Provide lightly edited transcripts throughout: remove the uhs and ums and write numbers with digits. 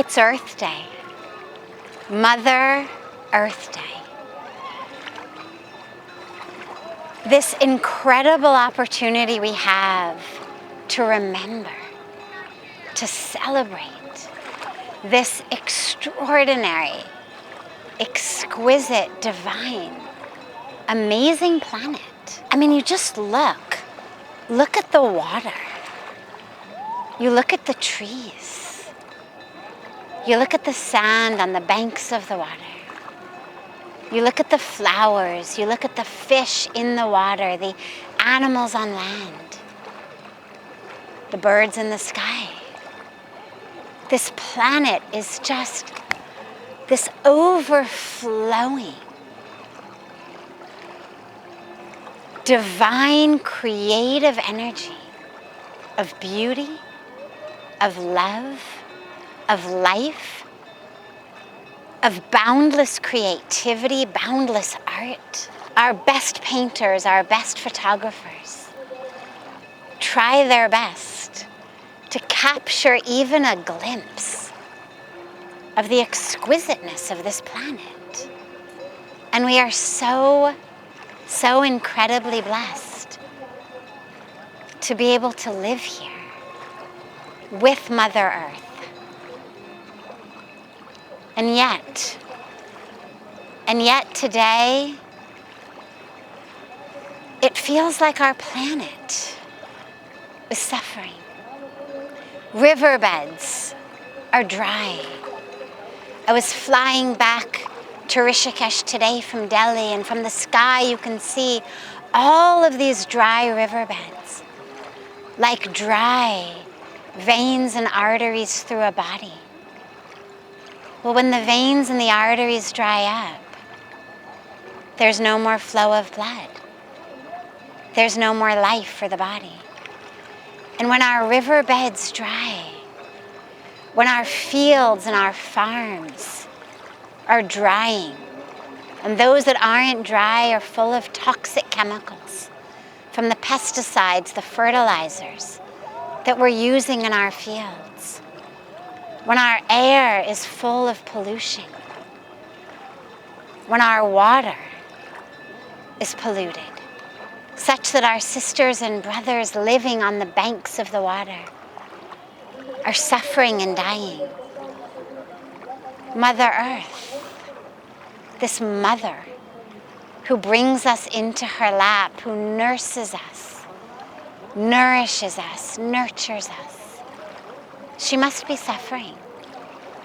It's Earth Day, Mother Earth Day. This incredible opportunity we have to remember, to celebrate this extraordinary, exquisite, divine, amazing planet. I mean, you just look at the water. You look at the trees. You look at the sand on the banks of the water. You look at the flowers. You look at the fish in the water, the animals on land, the birds in the sky. This planet is just this overflowing, divine, creative energy of beauty, of love, of life, of boundless creativity, boundless art. Our best painters, our best photographers try their best to capture even a glimpse of the exquisiteness of this planet. And we are so incredibly blessed to be able to live here with Mother Earth. And yet today, it feels like our planet is suffering. Riverbeds are dry. I was flying back to Rishikesh today from Delhi, and from the sky you can see all of these dry riverbeds, like dry veins and arteries through a body. Well, when the veins and the arteries dry up, there's no more flow of blood. There's no more life for the body. And when our riverbeds dry, when our fields and our farms are drying, and those that aren't dry are full of toxic chemicals from the pesticides, the fertilizers that we're using in our fields, when our air is full of pollution, when our water is polluted, such that our sisters and brothers living on the banks of the water are suffering and dying. Mother Earth, this mother who brings us into her lap, who nurses us, nourishes us, nurtures us, she must be suffering,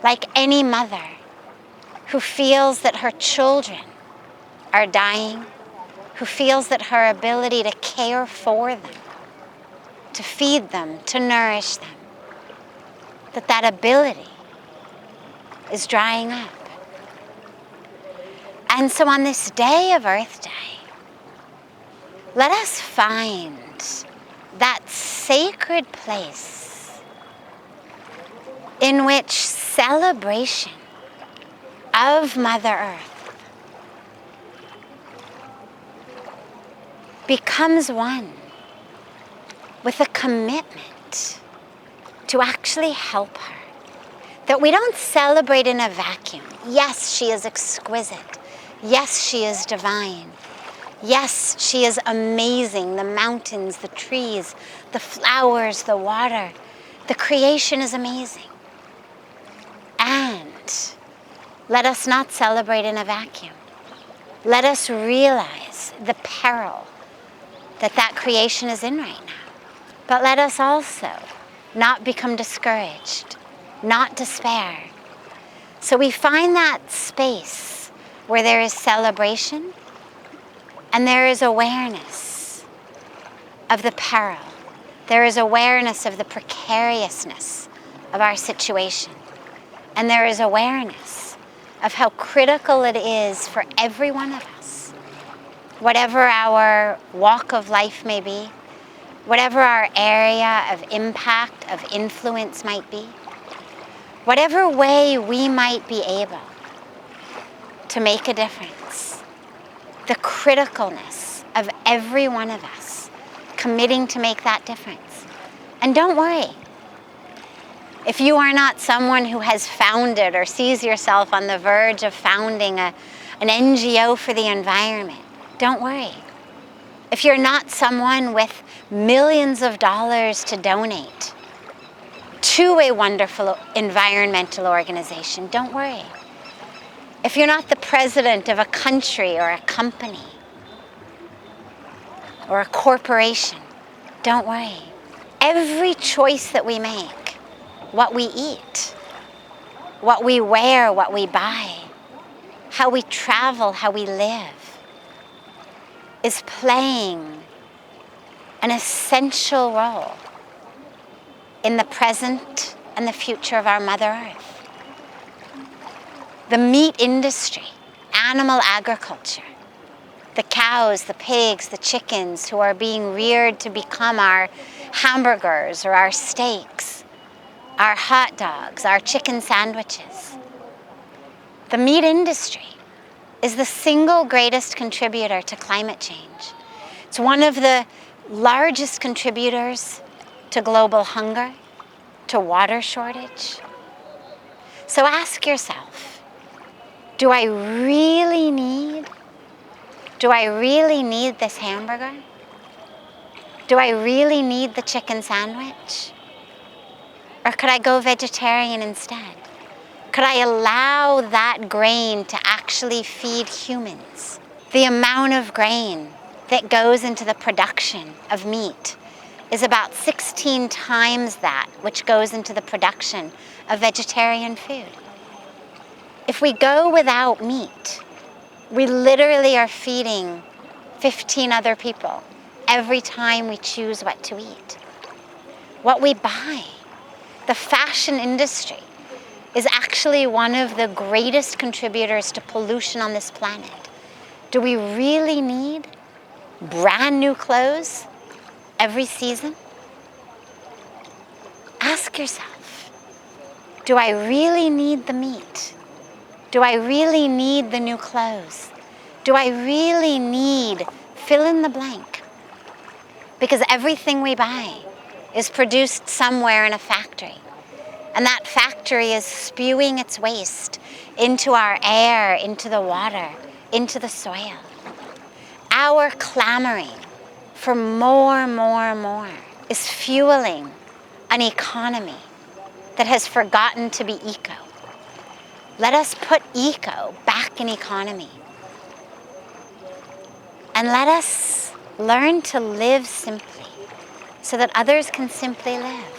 like any mother who feels that her children are dying, who feels that her ability to care for them, to feed them, to nourish them, that ability is drying up. And so on this day of Earth Day, let us find that sacred place in which celebration of Mother Earth becomes one with a commitment to actually help her. That we don't celebrate in a vacuum. Yes, she is exquisite. Yes, she is divine. Yes, she is amazing. The mountains, the trees, the flowers, the water. The creation is amazing. And let us not celebrate in a vacuum. Let us realize the peril that creation is in right now. But let us also not become discouraged, not despair. So we find that space where there is celebration and there is awareness of the peril. There is awareness of the precariousness of our situation. And there is awareness of how critical it is for every one of us, whatever our walk of life may be, whatever our area of impact, of influence might be, whatever way we might be able to make a difference, the criticalness of every one of us committing to make that difference. And don't worry, If you are not someone who has founded or sees yourself on the verge of founding an NGO for the environment, don't worry. If you're not someone with millions of dollars to donate to a wonderful environmental organization, don't worry. If you're not the president of a country or a company or a corporation, don't worry. Every choice that we make, what we eat, what we wear, what we buy, how we travel, how we live, is playing an essential role in the present and the future of our Mother Earth. The meat industry, animal agriculture, the cows, the pigs, the chickens who are being reared to become our hamburgers or our steaks, our hot dogs, our chicken sandwiches. The meat industry is the single greatest contributor to climate change. It's one of the largest contributors to global hunger, to water shortage. So ask yourself, do I really need this hamburger? Do I really need the chicken sandwich? Or could I go vegetarian instead? Could I allow that grain to actually feed humans? The amount of grain that goes into the production of meat is about 16 times that which goes into the production of vegetarian food. If we go without meat, we literally are feeding 15 other people every time we choose what to eat. What we buy, the fashion industry, is actually one of the greatest contributors to pollution on this planet. Do we really need brand new clothes every season? Ask yourself, do I really need the meat? Do I really need the new clothes? Do I really need fill in the blank? Because everything we buy is produced somewhere in a factory. And that factory is spewing its waste into our air, into the water, into the soil. Our clamoring for more is fueling an economy that has forgotten to be eco. Let us put eco back in economy. And let us learn to live simply so that others can simply live.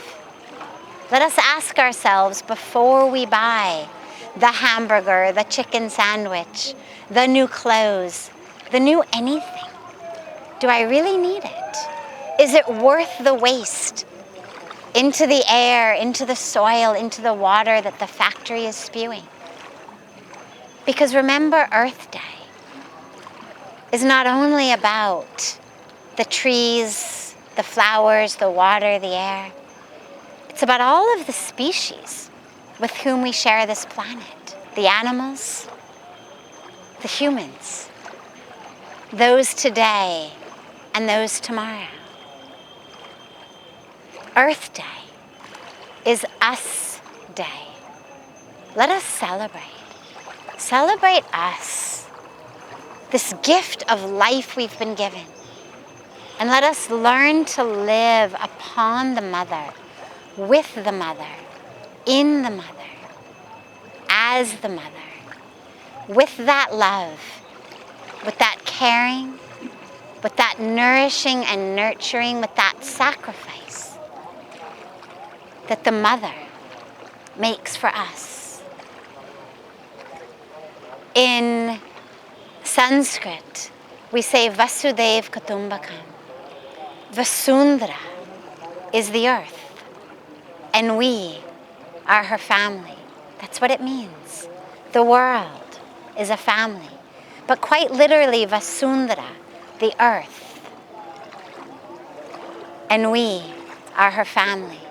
Let us ask ourselves before we buy the hamburger, the chicken sandwich, the new clothes, the new anything. Do I really need it? Is it worth the waste into the air, into the soil, into the water that the factory is spewing? Because remember, Earth Day is not only about the trees, the flowers, the water, the air. It's about all of the species with whom we share this planet. The animals, the humans, those today and those tomorrow. Earth Day is us day. Let us celebrate. Celebrate us, this gift of life we've been given. And let us learn to live upon the mother, with the mother, in the mother, as the mother, with that love, with that caring, with that nourishing and nurturing, with that sacrifice that the mother makes for us. In Sanskrit, we say Vasudev Kutumbakam. Vasundhara is the earth, and we are her family. That's what it means. The world is a family. But quite literally, Vasundhara, the earth, and we are her family.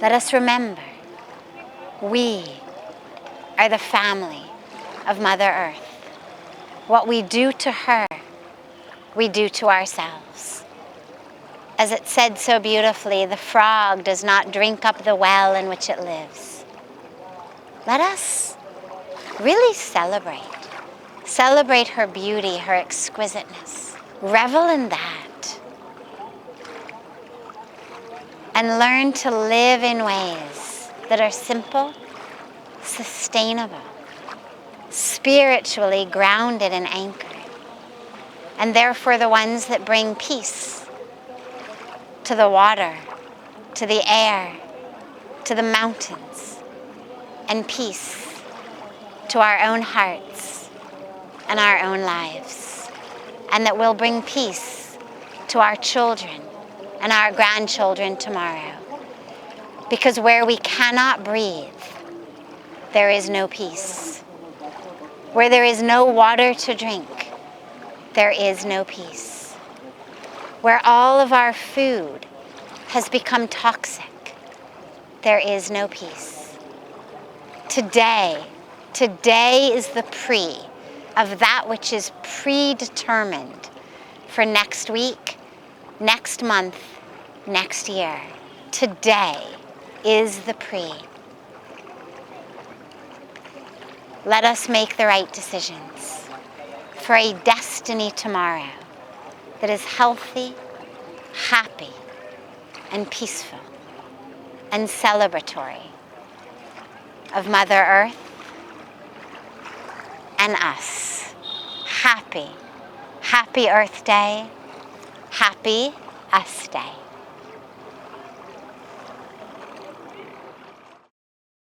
Let us remember, we are the family of Mother Earth. What we do to her, we do to ourselves. As it said so beautifully, the frog does not drink up the well in which it lives. Let us really celebrate. Celebrate her beauty, her exquisiteness. Revel in that. And learn to live in ways that are simple, sustainable, spiritually grounded and anchored, and therefore the ones that bring peace to the water, to the air, to the mountains, and peace to our own hearts and our own lives, and that will bring peace to our children and our grandchildren tomorrow. Because where we cannot breathe, there is no peace. Where there is no water to drink, there is no peace. Where all of our food has become toxic, there is no peace. Today is the pre of that which is predetermined for next week, next month, next year. Today is the pre. Let us make the right decisions for a destiny tomorrow that is healthy, happy, and peaceful, and celebratory of Mother Earth and us. Happy Earth Day, happy Us Day.